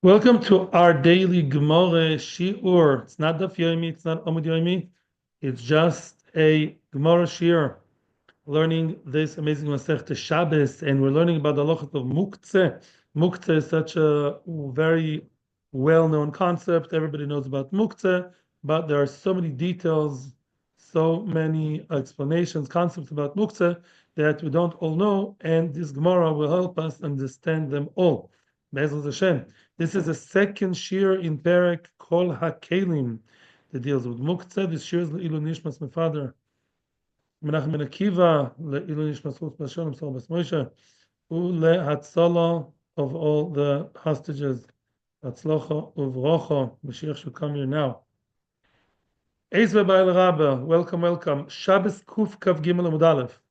Welcome to our daily Gemara Shiur. It's not Daf Yomi, it's not Amud Yomi. It's just a Gemara Shiur. Learning this amazing Masechta Shabbos, and we're learning about the halachot of Muktzeh. Muktzeh is such a very well-known concept. Everybody knows about Muktzeh, but there are so many details, so many explanations, concepts about Muktzeh that we don't all know, and this Gemara will help us understand them all. Be'ezras Hashem. This is a second shir in Perek Kol HaKelim that deals with Muktzeh. This shir is Le'ilu Nishmas, my father, Menachem ben Akiva, Le'ilu Nishmas Chutz Bashalom, Sol Bas Moshe, Le'Hatzala of all the hostages, Hatzlocha Uvrocha, Mashiach should come here now. Eizve Ba'el Rabba, welcome. Shabbos Kuf Kav Gimel Amud Aleph.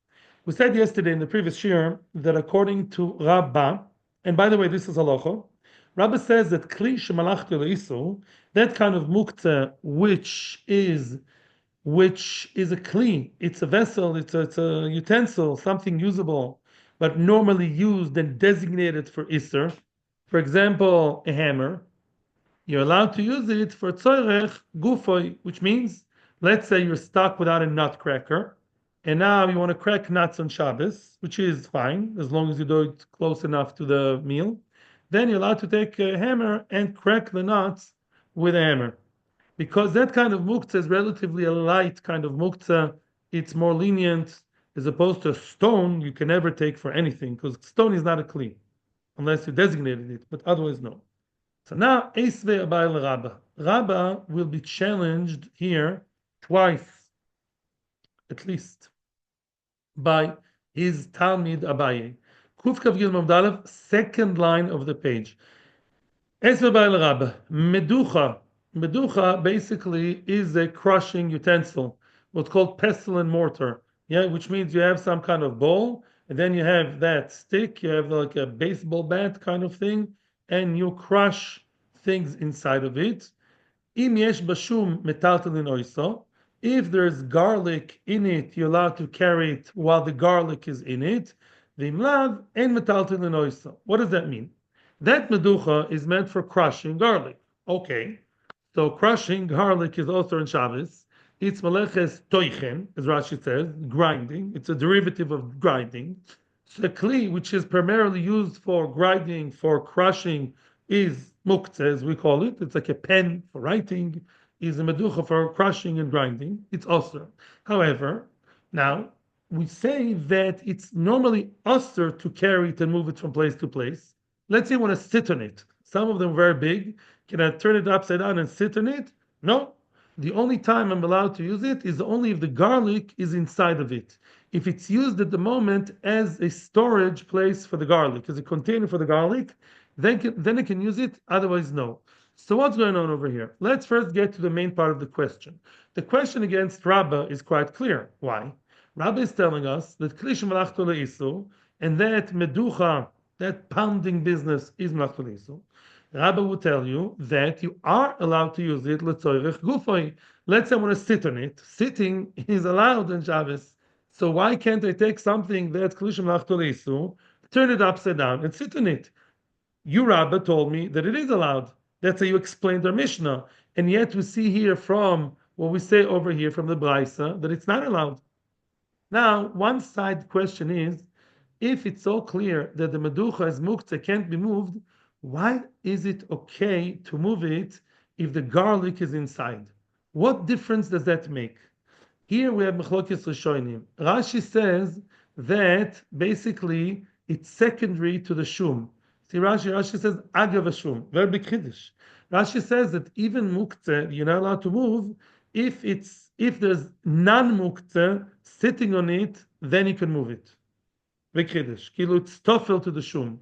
We said yesterday in the previous shir that according to Rabba, and by the way, this is halacha, Rabbi says that kli shemalachti leisu, that kind of muktzeh, which is a kli, it's a vessel, it's a utensil, something usable, but normally used and designated for iser. For example, a hammer. You're allowed to use it for tzorech gufoy, which means, let's say you're stuck without a nutcracker, and now you want to crack nuts on Shabbos, which is fine as long as you do it close enough to the meal. Then you're allowed to take a hammer and crack the nuts with a hammer. Because that kind of muktzeh is relatively a light kind of muktzeh, it's more lenient as opposed to a stone you can never take for anything, because stone is not a kli, unless you designated it, but otherwise no. So now, Eisve Abai Rabba. Rabba will be challenged here twice, at least, by his Talmid Abaye. Kuf Kav Gimel Amud Aleph, second line of the page. Eisve Abai Rabba. Meducha. Meducha basically is a crushing utensil, what's called pestle and mortar. Yeah, which means you have some kind of bowl, and then you have that stick, you have like a baseball bat kind of thing, and you crush things inside of it. Im yesh bashum metaltalin oiso. If there's garlic in it, you're allowed to carry it while the garlic is in it. V'imlav en metaltalin oiso. What does that mean? That meducha is meant for crushing garlic. Okay, so crushing garlic is also in Shabbos. It's meleches toichen, as Rashi says, grinding. It's a derivative of grinding. So the kli, which is primarily used for grinding, for crushing, is muktzeh, as we call it. It's like a pen for writing, is a meducha for crushing and grinding. It's also. However, now we say that it's normally usher to carry it and move it from place to place. Let's say you want to sit on it. Some of them are very big. Can I turn it upside down and sit on it? No. The only time I'm allowed to use it is only if the garlic is inside of it. If it's used at the moment as a storage place for the garlic, as a container for the garlic, then I can use it, otherwise no. So what's going on over here? Let's first get to the main part of the question. The question against Rabbah is quite clear. Why? Rabbah is telling us that klish malachto leisu, and that meducha, that pounding business is malachto leisu. Rabbi will tell you that you are allowed to use it letzorech gufay. Let's say I want to sit on it. Sitting is allowed in Shabbos. So why can't I take something that's klishim lachtoleisu, turn it upside down and sit on it? You, Rabbi, told me that it is allowed. That's how you explained our Mishnah. And yet we see here from what we say over here from the Braisa that it's not allowed. Now, one side question is, if it's so clear that the meducha as muktzeh can't be moved, why is it okay to move it if the garlic is inside? What difference does that make? Here we have Mechlokes Rishonim. Rashi says that basically it's secondary to the shum. See, Rashi says agav shum, very big chiddush. Rashi says that even muktzeh you're not allowed to move if there's non-muktzeh sitting on it, then you can move it. Big chiddush. Kilu it's tofel to the shum.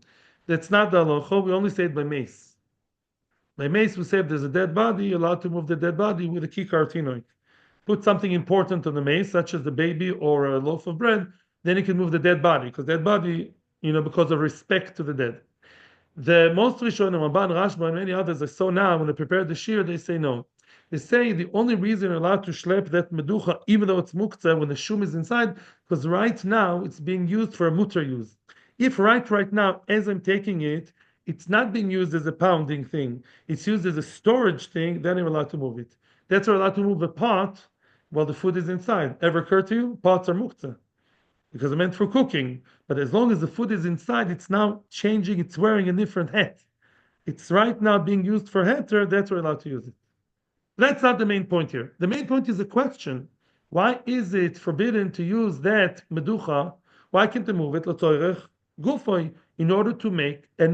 That's not the halacha. We only say it by mace. By mace, we say if there's a dead body, you're allowed to move the dead body with a kikar tinoik. Put something important on the mace, such as the baby or a loaf of bread, then you can move the dead body, because dead body, because of respect to the dead. The most Rishonim, Ramban, Rashba, and many others I saw now, when they prepared the shir, they say no. They say the only reason you're allowed to schlep that meducha, even though it's muktzeh, when the shum is inside, because right now it's being used for a mutter use. If right now, as I'm taking it, it's not being used as a pounding thing. It's used as a storage thing. Then you're allowed to move it. That's why you're allowed to move a pot while the food is inside. Ever occur to you? Pots are muktzeh because they're meant for cooking. But as long as the food is inside, it's now changing. It's wearing a different hat. It's right now being used for heter. That's why we're allowed to use it. That's not the main point here. The main point is a question. Why is it forbidden to use that meducha? Why can't they move it l'toirech gufoi in order to make a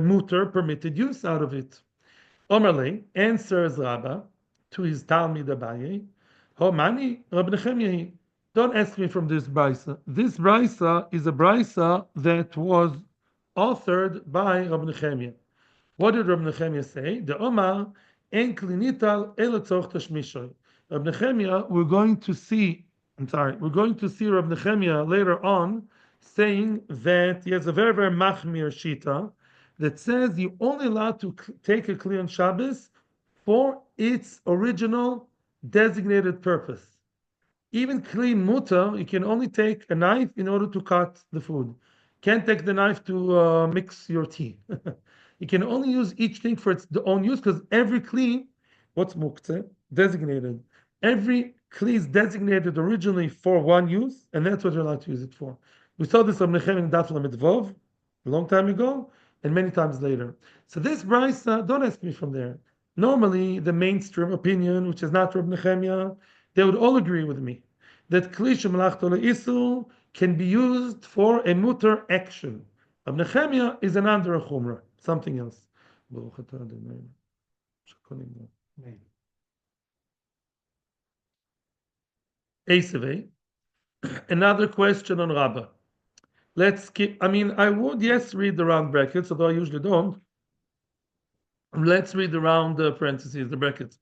muter permitted use out of it? Omerle answers Rabbah to his Talmid Abaye, Homani Rab Nechemia. Don't ask me from this brisa. This brisa is a brisa that was authored by Rab Nechemia. What did Rab Nechemia say? The Omar en klinital elatzorch tashmishoy. Rab Nechemia, we're going to see Rab Nechemia later on saying that he has a very, very machmir shita that says you're only allowed to take a kli on Shabbos for its original designated purpose. Even kli muta, you can only take a knife in order to cut the food. Can't take the knife to mix your tea. You can only use each thing for its own use because every kli, what's muktzeh, designated. Every kli is designated originally for one use, and that's what you're allowed to use it for. We saw this on Nechem in Daf Lamed Vov a long time ago, and many times later. So this brisa, don't ask me from there. Normally, the mainstream opinion, which is not Reb Nechemia, they would all agree with me that kli shemalachto le'isul can be used for a mutter action. Reb Nechemia is an under a chumrah, something else. Eseve, another question on Rabbah. Let's keep, I would, yes, read the round brackets, although I usually don't. Let's read the round parentheses, the brackets.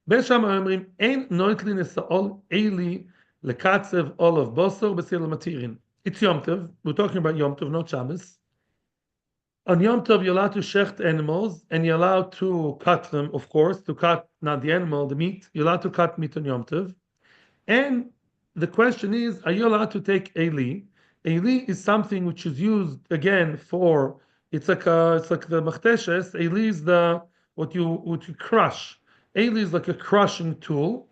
Besham אומרים, אין נויט לי נסעול אילי לקצב olav bosor b'sil matirin. It's Yom Tov. We're talking about Yom Tov, not Shabbos. On Yom Tov, you're allowed to shecht animals, and you're allowed to cut them, of course, to cut, not the animal, the meat. You're allowed to cut meat on Yom Tov. And the question is, are you allowed to take Eli? Eli is something which is used, again, for, it's like the machteshes. Eli is what you crush. Eli is like a crushing tool,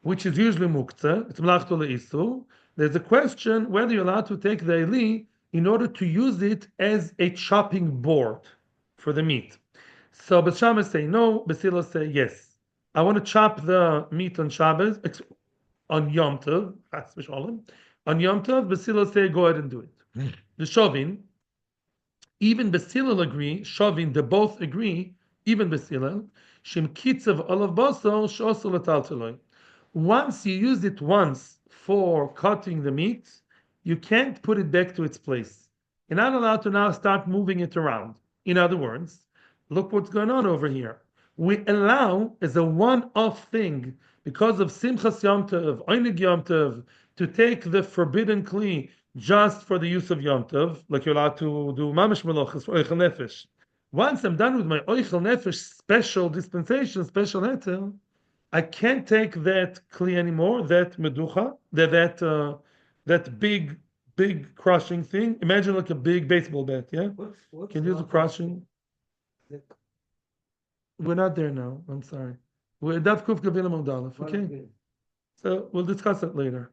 which is usually muktzeh. It's melachto le'isu. There's a question whether you're allowed to take the Eli in order to use it as a chopping board for the meat. So Beit Shammai say no, Basila say yes. I want to chop the meat on Shabbos, on Yom Tov, on Yom Tov, Basila say go ahead and do it. The Shovin, even Basila agree, Shovin, they both agree, even Basila, Shem Kitzav Olav Basar, Shosel Etalteloi. Once you use it once for cutting the meat, you can't put it back to its place. You're not allowed to now start moving it around. In other words, look what's going on over here. We allow, as a one-off thing, because of Simchas Yom Tov, Oinig Yom Tov, to take the forbidden kli just for the use of Yom Tov, like you're allowed to do Mamash Melochas for Oichel Nefesh. Once I'm done with my Oichel Nefesh special dispensation, special heter, I can't take that kli anymore, that meducha, that big crushing thing. Imagine like a big baseball bat, yeah? Can you do the crushing? We're not there now. I'm sorry. We're Daf Kuf Gavil Amud, okay? So we'll discuss it later.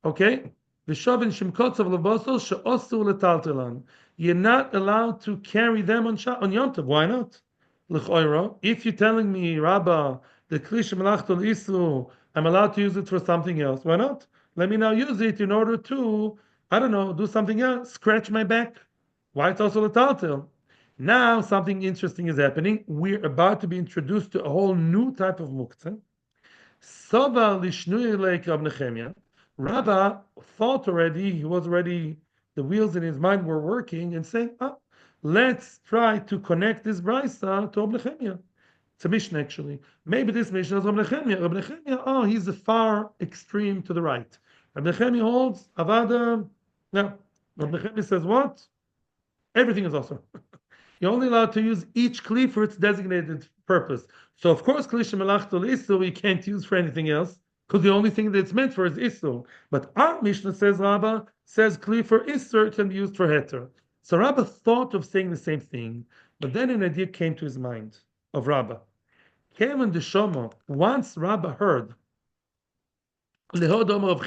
Okay? V'shavin shimkotzav levosol she'osu letaltelan. You're not allowed to carry them on Yom Tov. Why not? L'choira. If you're telling me, Rabbah, the klish melachto isu, I'm allowed to use it for something else. Why not? Let me now use it in order to, I don't know, do something else. Scratch my back. Why it's also letaltel? Now something interesting is happening. We're about to be introduced to a whole new type of muktzeh. Sova lishnui leik Rab Nechemia. Rabbah thought already, the wheels in his mind were working and saying, let's try to connect this brisa to Rab Nechemia. It's a mission, actually. Maybe this mission is Rab Nechemia. Rab Nechemia, he's the far extreme to the right. Rab Nechemia holds Avada. Now, Rab Nechemia says what? Everything is awesome. You're only allowed to use each kli for its designated purpose. So, of course, kli shemelachto le'isu you can't use for anything else, because the only thing that it's meant for is isu. But our Mishnah says, Rabbah says kli for isur can be used for heter. So Rabbah thought of saying the same thing, but then an idea came to his mind of Rabbah. Kevin the Shomo, once Rabbah heard, Rabbah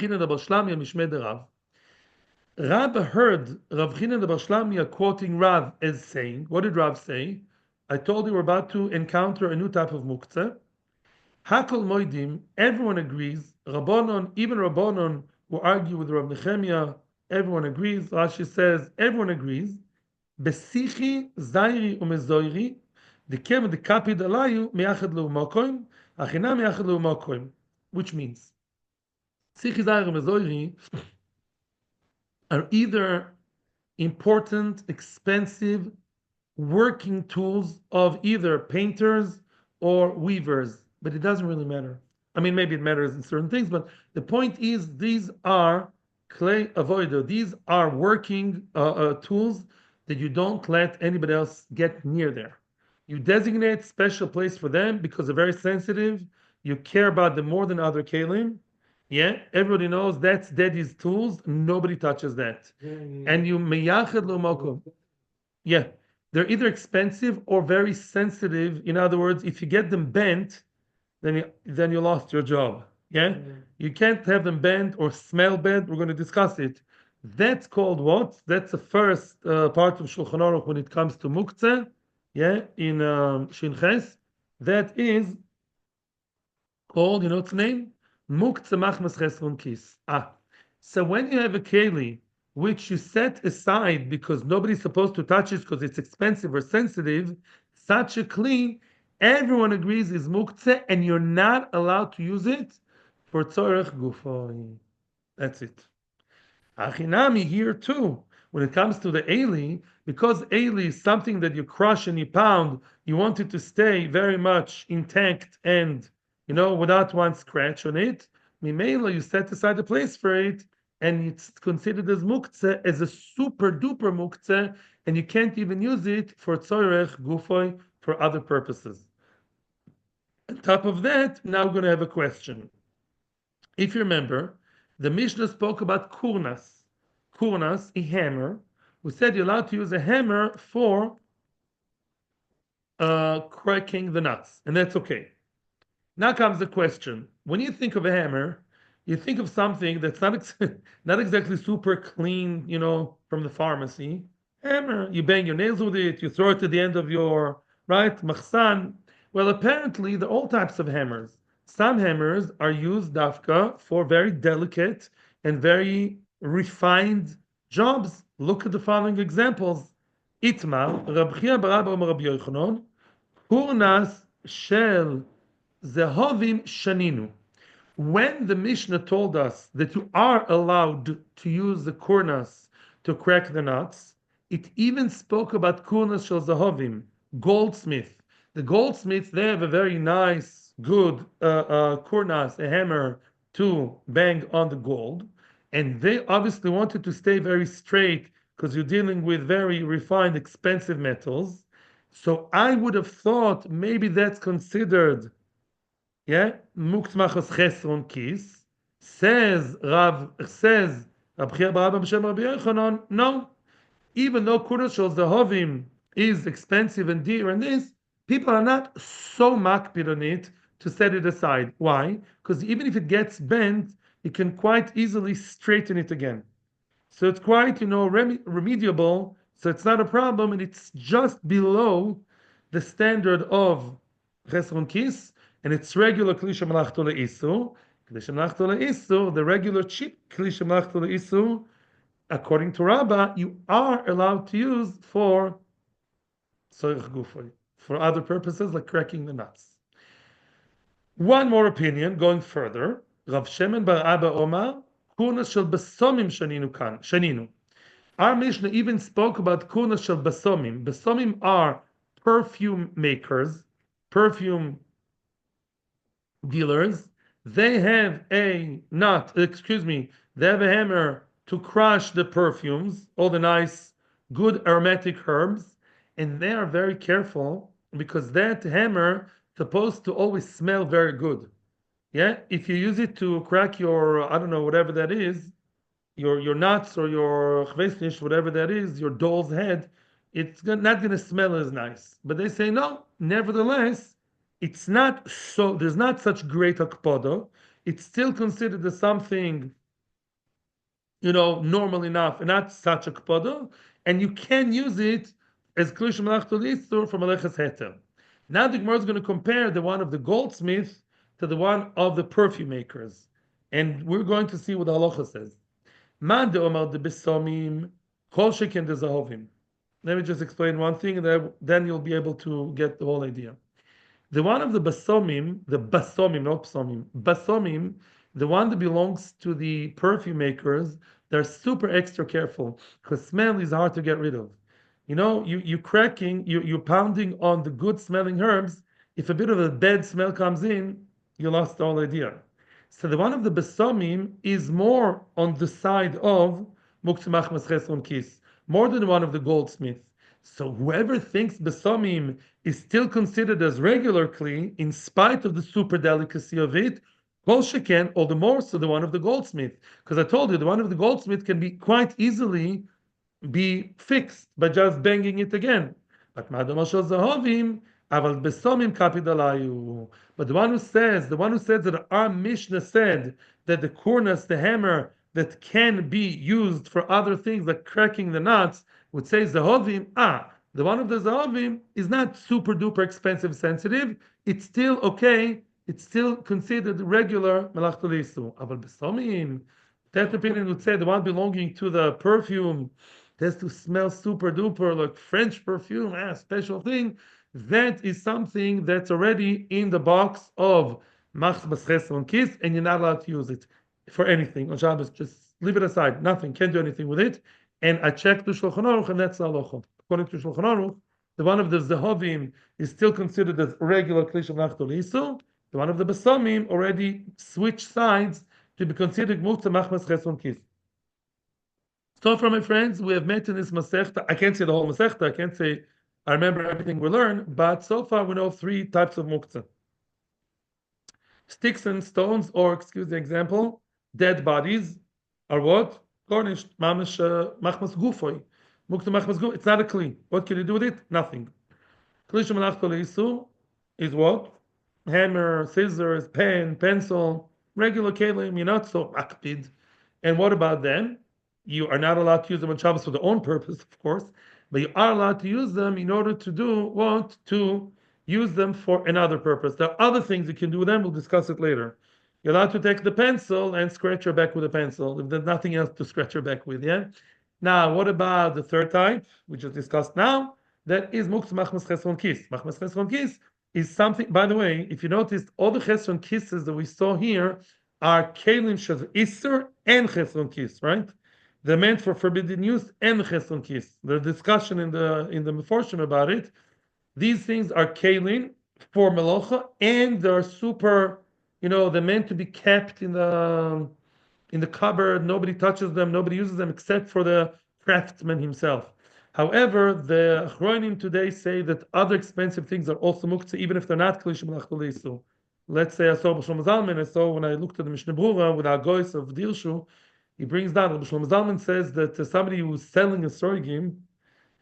heard Rav China the Bar Shlamya quoting Rav as saying, what did Rav say? I told you we're about to encounter a new type of Muktzeh. Hakol Moidim, everyone agrees. Rabbanon, even Rabbanon who argue with Rav Nechemia, everyone agrees. Rashi says, everyone agrees. Besichi, Zairi, Umezoiri, the Kem, the Kapid Alayu, Meachad Leumakoim, Achina Meachad Leumakoim, which means, Sichi, Zairi, Umezoiri are either important, expensive working tools of either painters or weavers, but it doesn't really matter. I mean, maybe it matters in certain things, but the point is these are clay avoider. These are working tools that you don't let anybody else get near there. You designate special place for them because they're very sensitive. You care about them more than other kalim. Yeah, everybody knows that's daddy's tools. Nobody touches that. And you meyachad lo. Yeah, they're either expensive or very sensitive. In other words, if you get them bent, then you lost your job. Yeah, you can't have them bent or smell bad. We're going to discuss it. That's called what? That's the first part of Shulchan Aruch when it comes to Muktzeh. Yeah, in Shin Ches. That is called, you know its name? Muktzeh machmas chesron kis. So when you have a keli which you set aside because nobody's supposed to touch it because it's expensive or sensitive, such a kli, everyone agrees is muktzeh, and you're not allowed to use it for tzorech gufoi. That's it. Achinami here too. When it comes to the Eli, because Eli is something that you crush and you pound, you want it to stay very much intact and without one scratch on it. Mimela, you set aside a place for it, and it's considered as muktzeh, as a super duper muktzeh, and you can't even use it for tzorech gufoi, for other purposes. On top of that, now we're going to have a question. If you remember, the Mishnah spoke about kurnas. Kurnas, a hammer. We said you're allowed to use a hammer for cracking the nuts, and that's okay. Now comes the question. When you think of a hammer, you think of something that's not exactly super clean, from the pharmacy. Hammer, you bang your nails with it, you throw it to the end of your, right, machsan. Well, apparently, there are all types of hammers. Some hammers are used, dafka, for very delicate and very refined jobs. Look at the following examples. Itmar, Rab Chia bar Abba Omer Rabbi Yochanan, Kurnas shel Zehovim Shaninu. When the Mishnah told us that you are allowed to use the kurnas to crack the nuts, it even spoke about kurnas shel Zehovim, goldsmith. The goldsmiths, they have a very nice, good kurnas, a hammer to bang on the gold, and they obviously wanted to stay very straight because you're dealing with very refined, expensive metals. So I would have thought maybe that's considered, muktzeh chesron kis. Says Rab Chia bar Abba b'shem Rabbi Yochanan, no. Even though kurnas shel Zehovim is expensive and dear and this, people are not so makpid on it to set it aside. Why? Because even if it gets bent, you can quite easily straighten it again. So it's quite, remediable. So it's not a problem, and it's just below the standard of chesron kis, and it's regular kli shemalachto le'isu. Kli shemalachto le'isu, the regular cheap kli shemalachto le'isu, according to Rabbah, you are allowed to use for tzorech gufoi, for other purposes like cracking the nuts. One more opinion, going further. Rav Shemen bar Abba Omar, kurnas shel basomim shaninu. Our Mishnah even spoke about kurnas shel basomim. Basomim are perfume makers, perfume dealers. They have they have a hammer to crush the perfumes, all the nice, good aromatic herbs, and they are very careful because that hammer is supposed to always smell very good. Yeah, if you use it to crack your, I don't know, whatever that is, your nuts or your chvesnish, whatever that is, your doll's head, it's not going to smell as nice. But they say no. Nevertheless, it's not so. There's not such great akpada. It's still considered as something, normal enough, and not such a kpada, and you can use it as klish malachto lisur for maleches heter. Now the Gemara is going to compare the one of the goldsmith to the one of the perfume makers, and we're going to see what the halacha says. Man de omar de besomim kol sheken de zahovim. Let me just explain one thing, and then you'll be able to get the whole idea. The one of the basomim, not psomim, basomim, the one that belongs to the perfume makers, they're super extra careful because smell is hard to get rid of. You're cracking, you're pounding on the good smelling herbs. If a bit of a bad smell comes in, you lost the whole idea. So the one of the basomim is more on the side of Muktzeh machmas chesron kis, more than the one of the goldsmith. So whoever thinks besomim is still considered as regular kli, in spite of the super delicacy of it, kol sheken, all the more so the one of the goldsmith. Because I told you, the one of the goldsmith can be quite easily be fixed by just banging it again. But madam shel zahavim, aval besomim kapidalayu. But the one who says that our Mishnah said that the kurnas, the hammer, that can be used for other things like cracking the nuts, would say zahovim, the one of the zahovim is not super duper expensive sensitive, it's still okay, it's still considered regular melachto leisu. Aval besomim, that opinion would say the one belonging to the perfume has to smell super duper like French perfume, special thing. That is something that's already in the box of machmas chesron kis, and you're not allowed to use it for anything on Shabbos. Just leave it aside. Nothing. Can't do anything with it. And I checked the Shulchan Aruch, and that's the halacha. According to Shulchan Aruch, the one of the zahavim is still considered as regular klish malachto leisu. The one of the basamim already switched sides to be considered muktzeh machmas chesron kis. So far, my friends, we have met in this Masechta. I can't say the whole Masechta. I can't say I remember everything we learned, but so far we know 3 types of Muktzeh. Sticks and stones, or excuse the example, dead bodies are what? Garnished. Mamash machmas gufoy. Muktzeh machmas guf. It's not a kli. What can you do with it? Nothing. Kli shemalachto leisu is what? Hammer, scissors, pen, pencil, regular kelim. You're not so akpid. And what about them? You are not allowed to use them on Shabbos for their own purpose, of course, but you are allowed to use them in order to do what? To use them for another purpose. There are other things you can do with them. We'll discuss it later. You're allowed to take the pencil and scratch your back with a pencil if there's nothing else to scratch your back with, yeah? Now, what about the third type, we just discussed now? That is Muktzeh machmas chesron kis. Machmas chesron kis is something, by the way, if you noticed, all the chesron kisses that we saw here are kelim shav isser and chesron kis, right? They're meant for forbidden use and chesron kis. There's discussion in the Meforshim about it. These things are kalim for melocha, and they're super. They're meant to be kept in the cupboard. Nobody touches them. Nobody uses them except for the craftsman himself. However, the Achronim today say that other expensive things are also muktzeh, even if they're not klish malachto leisu. Let's say I saw B'Shlomo Zalman. I saw when I looked at the Mishnah Brura with our goys of Dirshu. He brings down, Shlomo Zalman says that somebody who's selling a sroigim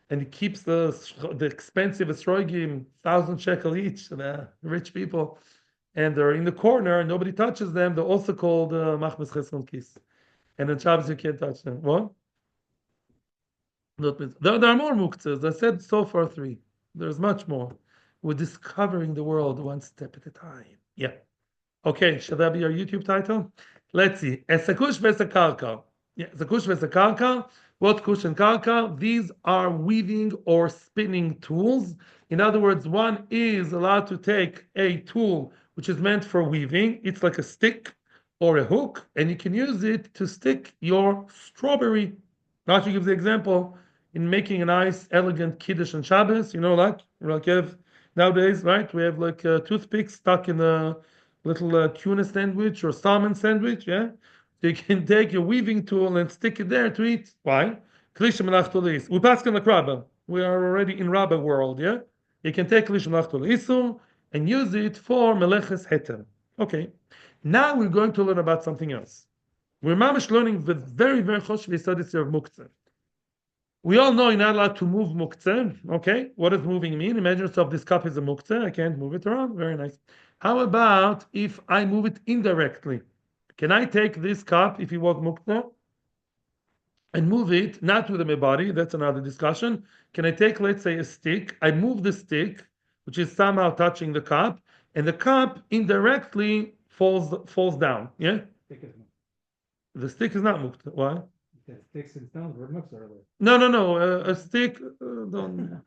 and he keeps the expensive sroigim, 1,000 shekel each, the rich people, and they're in the corner, and nobody touches them, they're also called machmas chesron kis. And on Shabbos you can't touch them. What? There are more muktzahs. I said so far 3. There's much more. We're discovering the world one step at a time. Yeah. Okay, shall that be our YouTube title? Let's see. Esakush vesakarka. Yeah, esakush vesakarka. What kush and karka? These are weaving or spinning tools. In other words, one is allowed to take a tool which is meant for weaving. It's like a stick or a hook, and you can use it to stick your strawberry. Rashi gives the example in making a nice, elegant kiddush on Shabbos. Like you have nowadays, right? We have like toothpicks stuck in a little tuna sandwich or salmon sandwich, yeah? So you can take your weaving tool and stick it there to eat. Why? Klish malachto leisu. We pass like Rabba. We are already in Rabba world, yeah? You can take klish malachto leisu and use it for meleches heter. Okay. Now we're going to learn about something else. We're mamish learning the very, very choshvi studies of Muktzeh. We all know you're not allowed to move Muktzeh. Okay, what does moving mean? Imagine yourself, this cup is a Muktzeh. I can't move it around. Very nice. How about if I move it indirectly? Can I take this cup, if it was Muktzeh, and move it, not with my body? That's another discussion. Can I take, let's say, a stick? I move the stick, which is somehow touching the cup, and the cup indirectly falls down. Yeah? The stick is not Muktzeh. Why? Sticks and stones were mixed earlier. No. A stick. Don't.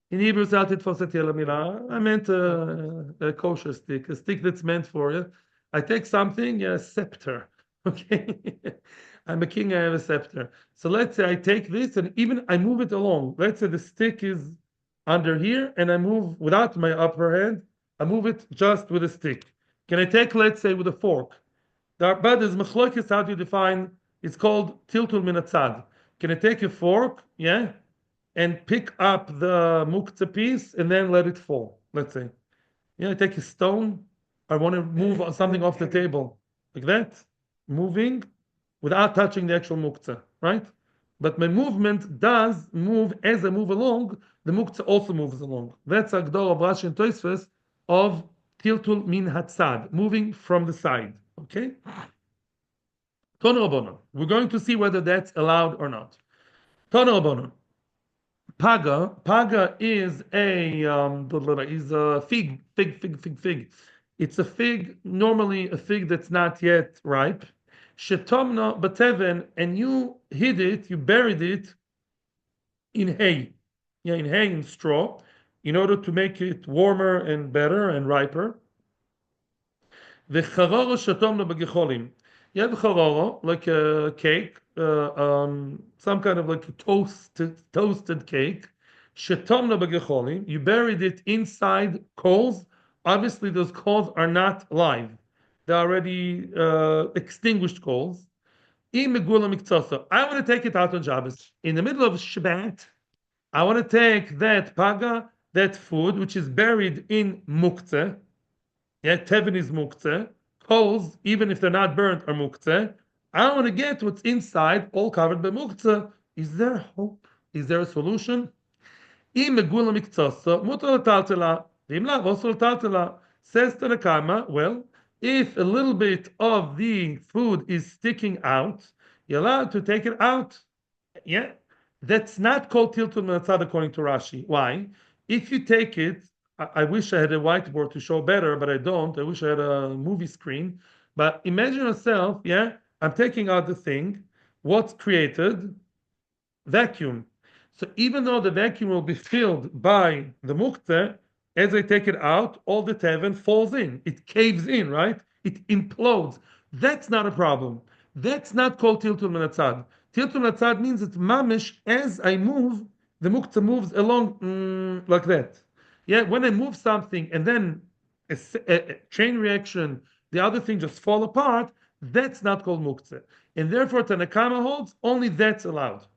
In Hebrew, I meant a kosher stick, a stick that's meant for it. I take something, a scepter. Okay, I'm a king. I have a scepter. So let's say I take this and even I move it along. Let's say the stick is under here, and I move without my upper hand. I move it just with a stick. Can I take, let's say, with a fork? But there's machlokes how to define. It's called tiltul min hatzad. Can I take a fork? Yeah, and pick up the muktzeh piece and then let it fall. Let's say, yeah, I take a stone. I want to move something off the table like that, moving without touching the actual muktzeh, right? But my movement does move as I move along. The muktzeh also moves along. That's Agdor of Rashi and Tosfos of tiltul min hatzad, moving from the side. Okay. Tono Rabbanon. We're going to see whether that's allowed or not. Tono Rabbanon. Paga is a fig. It's a fig, normally a fig that's not yet ripe. Shetomna bateven, and you hid it, you buried it in hay. Yeah, in hay, in straw, in order to make it warmer and better and riper. V'charoro shetomna b'gecholim. You have charoro, like a cake, some kind of like a toasted cake. Shetomna b'gecholim. You buried it inside coals. Obviously, those coals are not live; they're already extinguished coals. I want to take it out on Shabbos in the middle of Shabbat. I want to take that paga, that food which is buried in muktzeh. Yeah, tevin is muktzeh. Coals, even if they're not burnt, are muktzeh. I want to get what's inside, all covered by muktzeh. Is there hope? Is there a solution? Says Tanakama, well, if a little bit of the food is sticking out, you're allowed to take it out. Yeah, that's not called tiltul minatzad according to Rashi. Why? If you take it, I wish I had a whiteboard to show better, but I don't. I wish I had a movie screen. But imagine yourself, yeah, I'm taking out the thing. What's created? Vacuum. So even though the vacuum will be filled by the muktzeh, as I take it out, all the teven falls in. It caves in, right? It implodes. That's not a problem. That's not called tiltul minatzad. Tiltul minatzad means it's mamish. As I move, the muktzeh moves along like that. Yeah, when I move something and then a chain reaction, the other thing just fall apart, that's not called muktzeh. And therefore, Tanakama holds only that's allowed.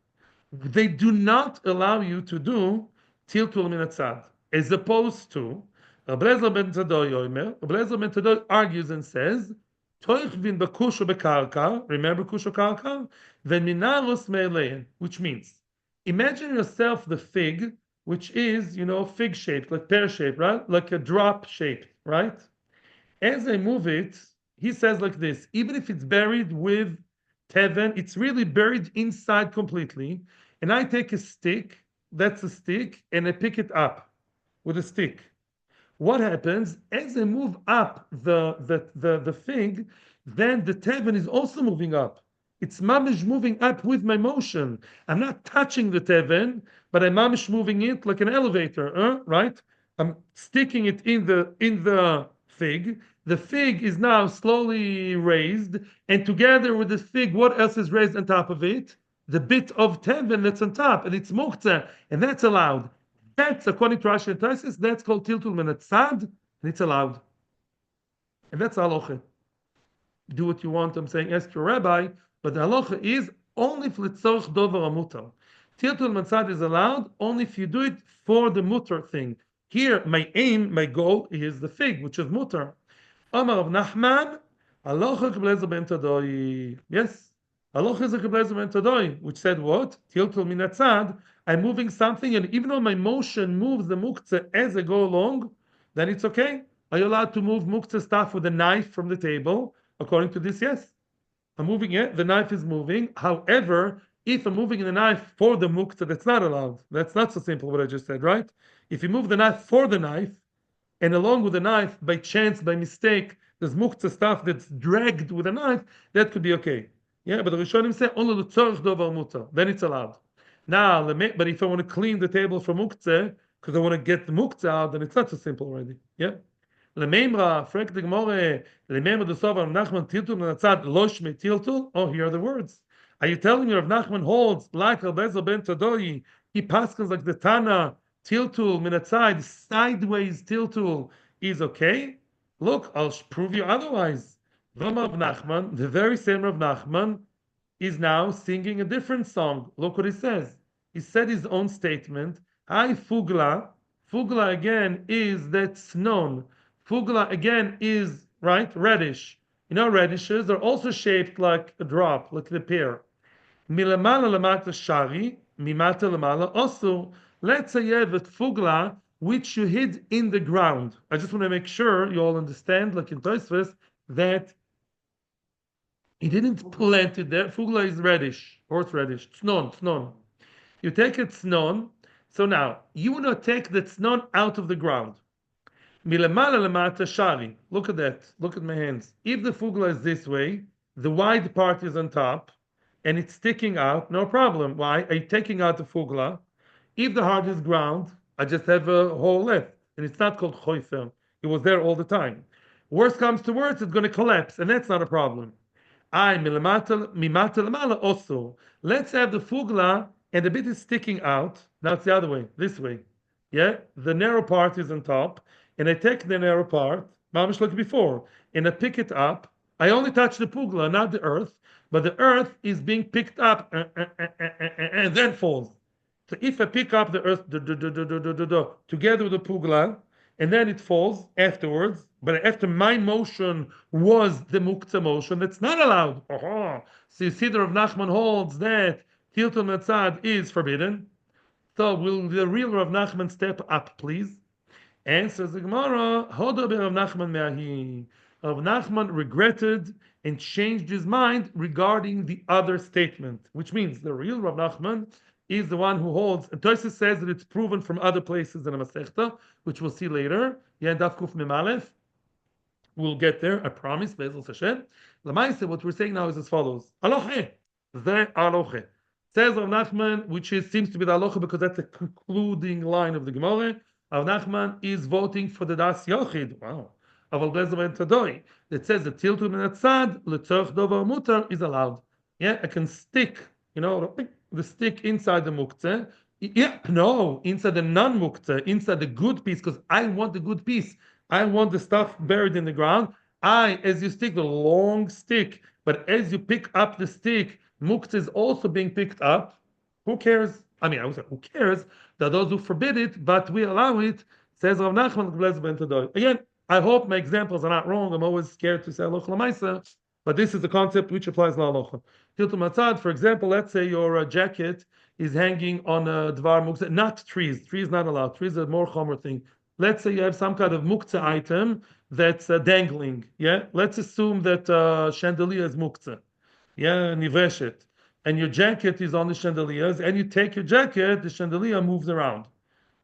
They do not allow you to do tiltul min hatzad, as opposed to Rabbi Eliezer ben Tedoy argues and says, Toich vin b'kusho b'karka, remember kusho karka? V'minaros me'elein, which means, imagine yourself the fig, which is, fig shaped, like pear shaped, right? Like a drop shaped, right? As I move it, he says like this, even if it's buried with teven, it's really buried inside completely. And I take a stick, that's a stick, and I pick it up with a stick. What happens as I move up the fig? Then the teven is also moving up. It's mamish moving up with my motion. I'm not touching the teven, but I'm mamish moving it like an elevator, right? I'm sticking it in the fig. The fig is now slowly raised, and together with the fig, what else is raised on top of it? The bit of teven that's on top, and it's muktzeh, and that's allowed. That's according to Rashi and Tosfos, that's called tiltul min hatzad, and it's allowed. And that's halacha. Do what you want. I'm saying ask your rabbi, but the halacha is only for litzorch dover amutar. Tiltul min hatzad is allowed only if you do it for the mutar thing. Here, my aim, my goal is the fig, which is mutar. Amar of Nachman, Aloha keblezer ben tadoi. Yes. Aloha is a keblezer ben tadoi, which said what? Tiltul min atzad. I'm moving something, and even though my motion moves the muktzeh as I go along, then it's okay. Are you allowed to move muktzeh stuff with a knife from the table? According to this, yes. I'm moving it, the knife is moving. However, if I'm moving the knife for the muktzeh, that's not allowed. That's not so simple what I just said, right? If you move the knife for the knife, and along with the knife, by chance, by mistake, there's muktzah stuff that's dragged with a knife, that could be okay. Yeah, but the Rishonim say only the tzorich dovar mutar, then it's allowed. Now, but if I want to clean the table for muktzeh, because I want to get the muktzeh out, then it's not so simple already. Yeah. Lememra, frek the Gemara, lememra the Sovar Nachman tiltul menatzad losh me tiltul. Oh, here are the words. Are you telling me Rav Nachman holds like Rav Bezer ben Tadoi? He passes like the Tana tiltul menatzad sideways tiltul is okay? Look, I'll prove you otherwise. Rav Nachman, the very same Rav Nachman, is now singing a different song. Look what he says. He said his own statement. I fugla. Fugla again is that snon. Fugla again is right radish. You know radishes are also shaped like a drop, like the pear. Milamala lamata shari, mimata lamala. Also, let's say you have a fugla which you hid in the ground. I just want to make sure you all understand, like in Tosfos, that he didn't plant it there. Fugla is radish, horseradish. Tznon. You take a tznon. So now, you want to take the tznon out of the ground. Milamala lamata shari. Look at that. Look at my hands. If the fugla is this way, the wide part is on top, and it's sticking out, no problem. Why? I'm taking out the fugla. If the heart is ground, I just have a hole left, and it's not called choifer. It was there all the time. Worst comes to worst, it's going to collapse, and that's not a problem. I mimata lamala also. Let's have the fugla, and the bit is sticking out. Now it's the other way, this way. Yeah, the narrow part is on top, and I take the narrow part, mamish like before, and I pick it up. I only touch the pugla, not the earth, but the earth is being picked up and then falls. So if I pick up the earth together with the pugla, and then it falls afterwards, but after my motion was the muktzeh motion, that's not allowed. So you see the Rav Nachman holds that Tiltul Natzad is forbidden. So will the real Rav Nachman step up, please? Answers the Gemara, Hoda be Rav Nachman me'ahi. Rav Nachman regretted and changed his mind regarding the other statement, which means the real Rav Nachman is the one who holds, and Tosfos says that it's proven from other places in the Masechta, which we'll see later. Yeah, Daf Kuf Mem Aleph. We'll get there, I promise, Be'ezus Hashem. L'maaseh, what we're saying now is as follows. Aloche. Ze aloche. Says Rav Nachman, which seems to be the aloche because that's the concluding line of the Gemara. Rav Nachman is voting for the Das Yochid. Wow. Aval Bezer ben Tadoi. That says that tiltul min atzad, letzorch dovar mutar is allowed. Yeah, I can stick, the stick inside the muktzeh. Yeah, no, inside the non-muktzeh, inside the good piece, because I want the good piece. I want the stuff buried in the ground. As you stick the long stick, but as you pick up the stick, muktzeh is also being picked up. Who cares? I mean, I would say, who cares? There are those who forbid it, but we allow it, says Rav Nachman. Again, I hope my examples are not wrong. I'm always scared to say Aloch Lamaisa, but this is the concept which applies to Aloch. Tiltul Matzad, for example, let's say your jacket is hanging on a Dvar Muktzeh, not trees. Trees not allowed. Trees are a more chomer thing. Let's say you have some kind of Muktzeh item that's dangling. Yeah, let's assume that chandelier is Muktzeh. Yeah, nivreshet. And your jacket is on the chandeliers, and you take your jacket, the chandelier moves around.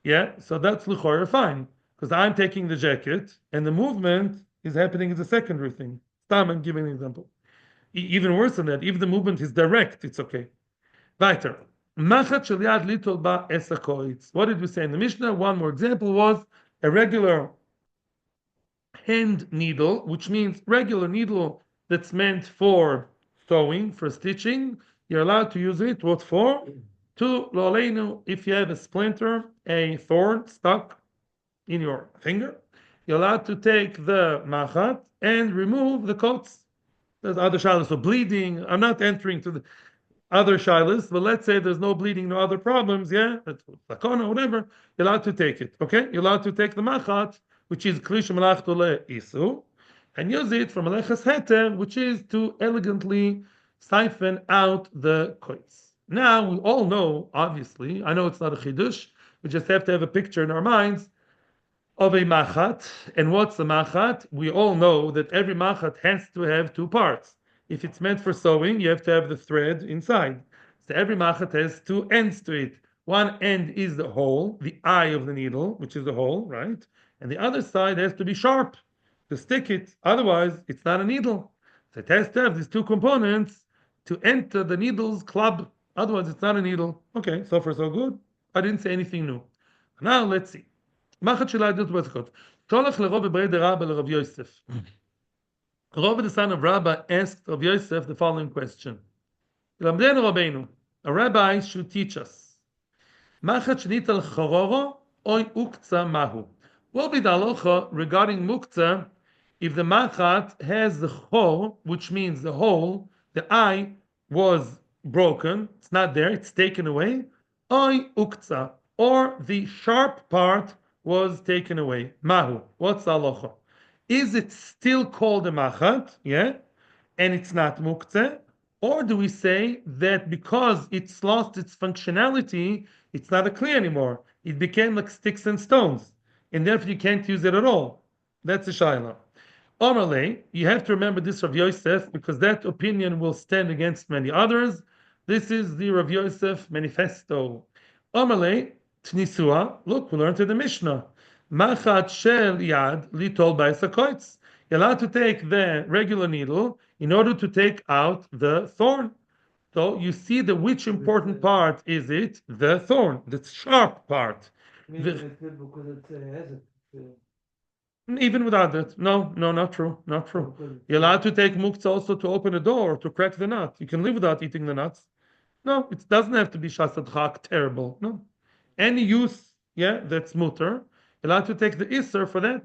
Yeah, so that's l'chorah fine, because I'm taking the jacket, and the movement is happening as a secondary thing. I'm giving an example. Even worse than that, if the movement is direct, it's okay. Weiter. Machat shel yad litol ba esakoitz. What did we say in the Mishnah? One more example was a regular hand needle, which means regular needle that's meant for sewing, for stitching. You're allowed to use it. What for? To loleinu, if you have a splinter, a thorn stuck in your finger, you're allowed to take the machat and remove the coats. There's other shilas for bleeding. I'm not entering to the other shilas, but let's say there's no bleeding, no other problems. Yeah, lakona, whatever. You're allowed to take it. Okay, you're allowed to take the machat, which is klish malach tole isu. and use it for meleches heter, which is to elegantly siphon out the koitz. Now we all know, obviously, I know it's not a chidush, we just have to have a picture in our minds of a machat. And what's a machat? We all know that every machat has to have two parts. If it's meant for sewing, you have to have the thread inside. So every machat has two ends to it. One end is the hole, the eye of the needle, which is the hole, right? And the other side has to be sharp to stick it. Otherwise, it's not a needle. So it has to have these two components to enter the needle's club. Otherwise, it's not a needle. Okay, so far so good. I didn't say anything new. Now let's see. Machat Shilai Dut Batzchot. Tolach leRov Bebrei Rabba leRav Yosef. Rav, the son of Rabba, asked Rav Yosef the following question: Lamdenu Rabbeinu, a rabbi should teach us. Machat Shnital Chororo Oy Uktzah Mahu. What will be the halacha regarding Muktzeh if the machat has the chor, which means the hole, the eye was broken, it's not there, it's taken away, Oy Uktzah, or the sharp part was taken away. Mahu. What's the halacha? Is it still called a machat? Yeah, and it's not muktzeh, or do we say that because it's lost its functionality, it's not a kli anymore? It became like sticks and stones, and therefore you can't use it at all. That's a shayla. Omerle, you have to remember this Rav Yosef because that opinion will stand against many others. This is the Rav Yosef manifesto. Omerle, Tnisua, look, we learned in the Mishnah. Machat shel yad litol ba'esakoitz. You're allowed to take the regular needle in order to take out the thorn. So you see the which important part is it? The thorn, the sharp part. Even without that, no, not true, not true. You're allowed to take muktzah also to open a door or to crack the nut. You can live without eating the nuts. No, it doesn't have to be shasad chak, terrible. No, any use, yeah, that's mutter. You're allowed to take the isser for that.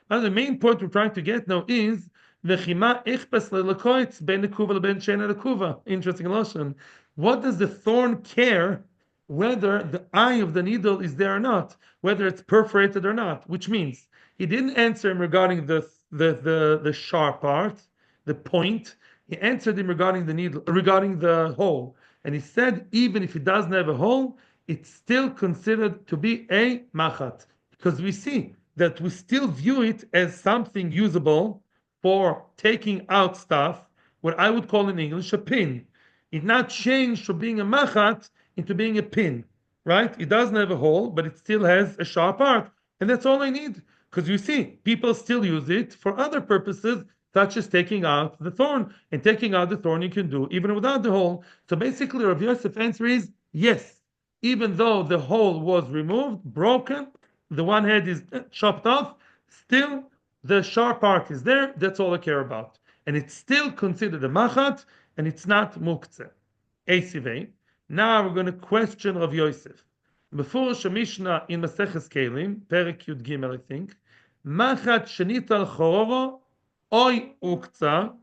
Now the main point we're trying to get now is v'chima ichpes lelekoitz ben nekuva ben shena nekuva. Interesting lesson. What does the thorn care whether the eye of the needle is there or not, whether it's perforated or not? Which means he didn't answer him regarding the sharp part, the point. He answered him regarding the needle, regarding the hole. And he said, even if it doesn't have a hole, it's still considered to be a machat. Because we see that we still view it as something usable for taking out stuff, what I would call in English a pin. It not changed from being a machat into being a pin, right? It doesn't have a hole, but it still has a sharp part. And that's all I need. Because you see, people still use it for other purposes, such as taking out the thorn. And taking out the thorn you can do even without the hole. So basically, Rav Yosef's answer is yes. Even though the hole was removed, broken, the one head is chopped off, still the sharp part is there. That's all I care about. And it's still considered a machat, and it's not muktzeh. Esivei. Now we're going to question Rav Yosef. Before Shemishna in Maseches Kelim, Perek Yud Gimel, I think, machat shenital chororo oy uktzah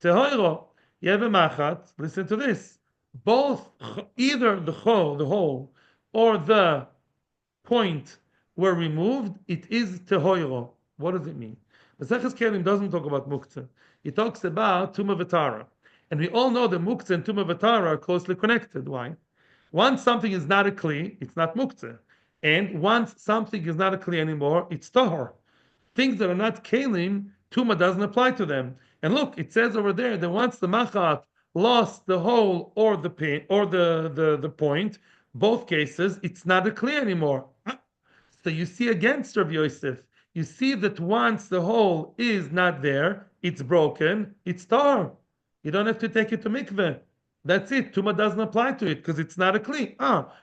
tehoiro. You have a machat. Listen to this. Both either the hole, or the point were removed. It is tehoiro. What does it mean? Maseches Kelim doesn't talk about muktzeh. It talks about tumah v'tara. And we all know that muktzeh and tumah v'tara are closely connected. Why? Once something is not a kli, it's not muktzeh. And once something is not a kli anymore, it's tahor. Things that are not kelim, tumah doesn't apply to them. And look, it says over there that once the machat lost the hole or the pin or the point, both cases, it's not a kli anymore. So you see against Rav Yosef, you see that once the hole is not there, it's broken, it's tar. You don't have to take it to mikveh. That's it. Tuma doesn't apply to it because it's not a kli.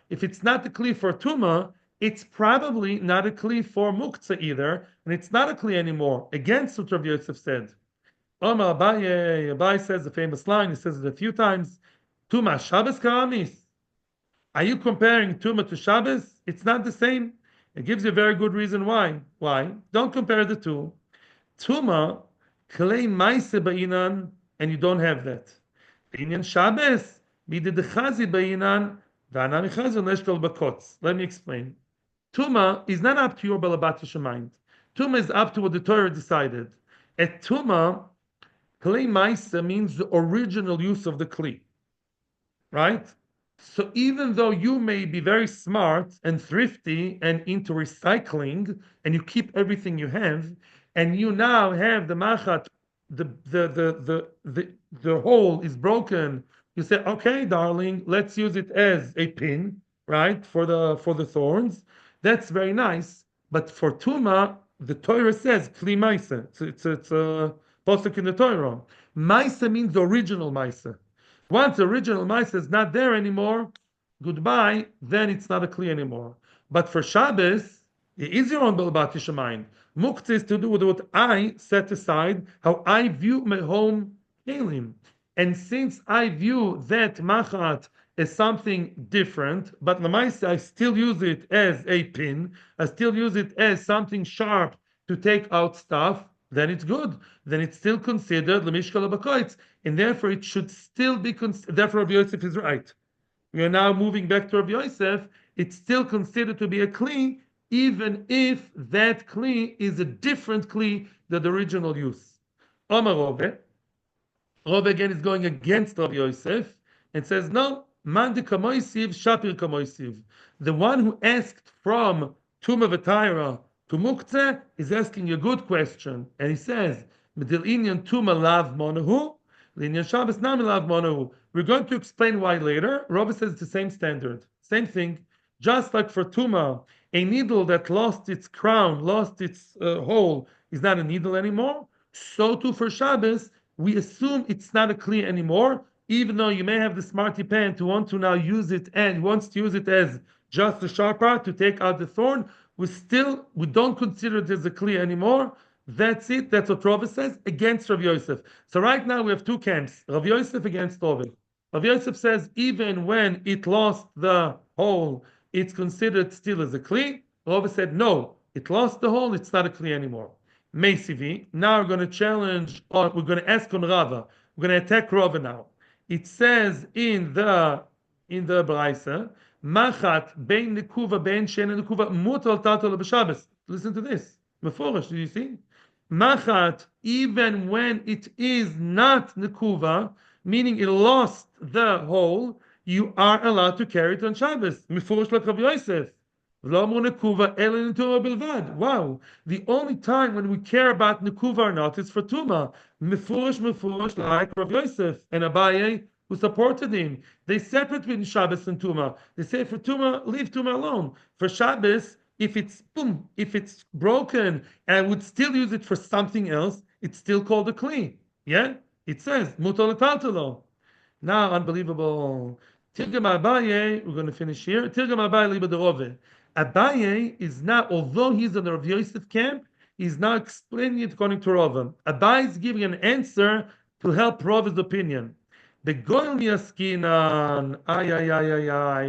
If it's not a kli for tuma, it's probably not a kli for muktzeh either, and it's not a kli anymore. Against what Rav Yosef said. Omar Abaye says the famous line. He says it a few times. Tuma Shabbos karamis. Are you comparing tuma to Shabbos? It's not the same. It gives you a very good reason why. Why? Don't compare the two. Tuma klei maise ba'inan, and you don't have that. Inyan Shabbos, bididchazi ba'inan, v'anamichazi neshkol bakotz. Let me explain. Tuma is not up to your balabatish mind. Tuma is up to what the Torah decided. At Tuma, Kli Maisa means the original use of the Kli, right? So even though you may be very smart and thrifty and into recycling, and you keep everything you have, and you now have the machat, the hole is broken. You say, okay, darling, let's use it as a pin, right, for the thorns. That's very nice. But for tuma, the Torah says kli maisa. It's a posuk in the Torah. Maisa means the original maisa. Once the original mice is not there anymore, goodbye, then it's not a kli anymore. But for Shabbos, it is your own Bilbat Yishamayim. Muktzeh is to do with what I set aside, how I view my home kelim. And since I view that machat as something different, but Lamaisa, I still use it as a pin, I still use it as something sharp to take out stuff, then it's good. Then it's still considered lemishkal abakoitz, and therefore it should still be considered. Therefore, Rabbi Yosef is right. We are now moving back to Rabbi Yosef. It's still considered to be a kli, even if that kli is a different kli than the original use. Omar Rove. Rove again is going against Rabbi Yosef and says, no, man de kamoisiv, shapir kamoisiv. The one who asked from Tuma V'Taira to Muktzeh is asking a good question. And he says, Medil inyan Tuma lav monahu, linyan Shabbos nami lav monahu. We're going to explain why later. Rabbi says it's the same standard. Same thing. Just like for Tuma, a needle that lost its crown, lost its hole, is not a needle anymore. So too for Shabbos, we assume it's not a kli anymore, even though you may have the smarty pen to want to now use it and wants to use it as just the sharp part to take out the thorn. We don't consider it as a kli anymore. That's it. That's what Rava says against Rav Yosef. So right now we have two camps: Rav Yosef against Rava. Rav Yosef says even when it lost the hole, it's considered still as a kli. Rava said no, it lost the hole, it's not a kli anymore. Meisivi. Now we're going to challenge, or we're going to ask on Rava. We're going to attack Rava now. It says in the Braisa, Machat bein nekuva bein she'ena nekuva mutal tatal b'Shabbos. Listen to this. Meforish, do you see? Machat, even when it is not nekuva, meaning it lost the hole, you are allowed to carry it on Shabbos. Meforish like Rabbi Yosef. Wow. The only time when we care about nekuva or not is for Tuma. Mefurish, like Rav Yosef and Abaye, who supported him. They separate between Shabbos and Tuma. They say for Tuma, leave Tuma alone. For Shabbos, if it's broken, and I would still use it for something else, it's still called a kli. Yeah? It says, mutar l'taltalo. Now, unbelievable. Tirgam Abaye, we're going to finish here. Tirgam Abaye liba derove. Abaye is now, although he's in the Rav Yosef camp, he's now explaining it according to Rava. Abaye is giving an answer to help Rava's opinion. The Goyal Yaskinan,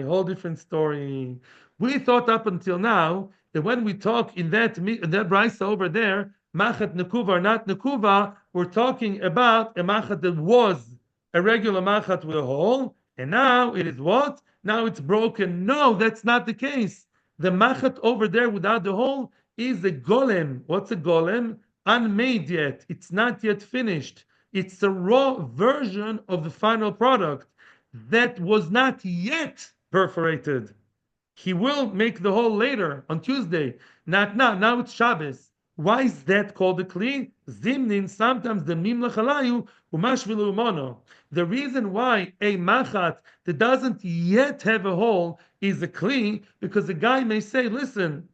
whole different story. We thought up until now that when we talk in that brisa over there, Machat Nekuva or not Nekuva, we're talking about a Machat that was a regular Machat with a hole, and now it is what? Now it's broken. No, that's not the case. The machat over there without the hole is a golem. What's a golem? Unmade yet. It's not yet finished. It's a raw version of the final product that was not yet perforated. He will make the hole later on Tuesday. Not now. Now it's Shabbos. Why is that called a kli? Zimnin, sometimes the mim lachalayu umashvilu umono. The reason why a machat that doesn't yet have a hole is a kli, because the guy may say, listen,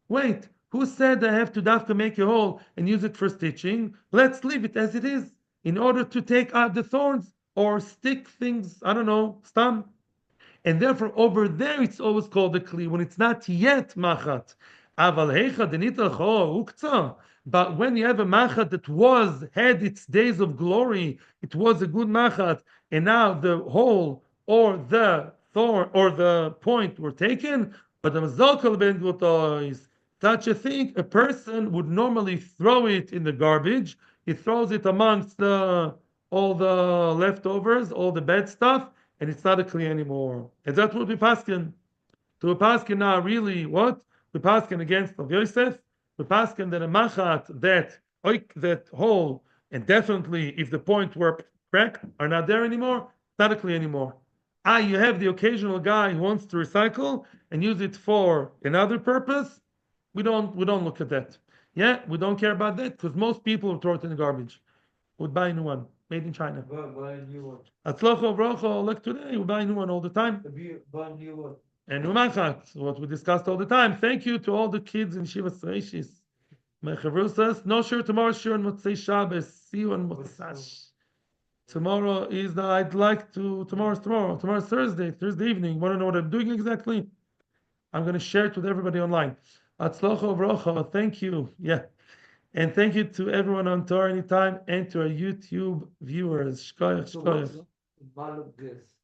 wait, who said I have to dafka make a hole and use it for stitching? Let's leave it as it is in order to take out the thorns or stick things, I don't know, stam. And therefore over there it's always called a kli when it's not yet machat. But when you have a machat that had its days of glory, it was a good machat, and now the hole or the thorn or the point were taken, but the mazokal ben gutois, such a thing, a person would normally throw it in the garbage. He throws it amongst all the leftovers, all the bad stuff, and it's not a kli anymore. And that's what we paskin. To a paskin now, really, what? We paskin against Rav Yosef. We paskin that a machat that oik that hole, and definitely if the point where crack are not there anymore, not a kli anymore. You have the occasional guy who wants to recycle and use it for another purpose. We don't look at that. Yeah, we don't care about that because most people would throw it in the garbage. Would buy a new one made in China. Buy a new one. Atzlocho brocho, like today, we buy a new one all the time. Buy a new one. And umachat, what we discussed all the time. Thank you to all the kids in Shiva Reishis. My chavrusas. No sure tomorrow sure on Muktzeh Shabbos. See you on Muktzeh. Tomorrow is the. I'd like to. Tomorrow's tomorrow. Tomorrow's Thursday. Thursday evening. Want to know what I'm doing exactly? I'm going to share it with everybody online. Atzlocho brocho. Thank you. Yeah. And thank you to everyone on Torah Anytime and to our YouTube viewers. Shkoyach, So shkoyach. what's this?